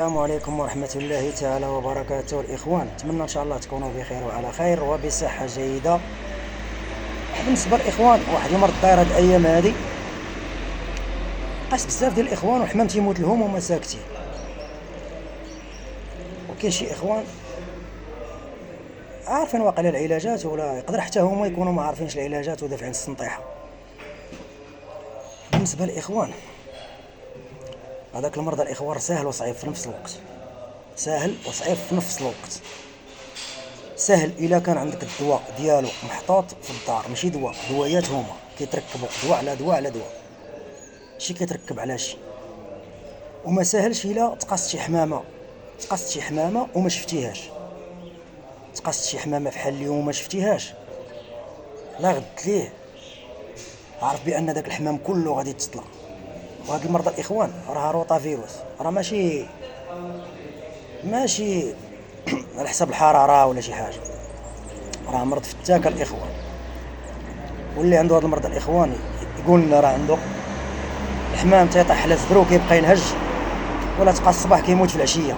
السلام عليكم ورحمة الله تعالى وبركاته. الإخوان، نتمنى إن شاء الله تكونوا بخير وعلى خير وبصحة جيدة. بالنسبة للإخوان، واحد المرض داير هاد الأيام هادي، قاس بزاف ديال الإخوان وحمام تيموت لهم وهما ساكتين. وكاين شي إخوان عارفين واقيلا العلاجات، ولا يقدر حتى هما يكونوا ما عارفينش العلاجات ودافعين السنطيحة. بالنسبة للإخوان، هذاك المرض الإخوان سهل وصعيب في نفس الوقت. سهل وصعيب في نفس الوقت. سهل الا كان عندك الدواء ديالو محطوط في الدار، ماشي دوائيات هما كيتركبوا دواء على دواء على دواء، شي كيتركب على شي. وما ساهلش الا تقصت شي حمامه وما شفتيهاش. تقصت شي حمامه فحال اليوم وما شفتيهاش، لا غدت ليه عارف بان داك الحمام كله غادي يتطلع. وهاد المرضى الاخوان راه روطا فيروس، راه ماشي على حسب الحراره ولا شي حاجه، راه مرض فتاك الاخوان. واللي عنده هذا المرض الاخوان يقول لنا راه عنده الحمام تيطيح على صدرو كيبقى ينهج، ولا تلقى الصباح كيموت في العشيه.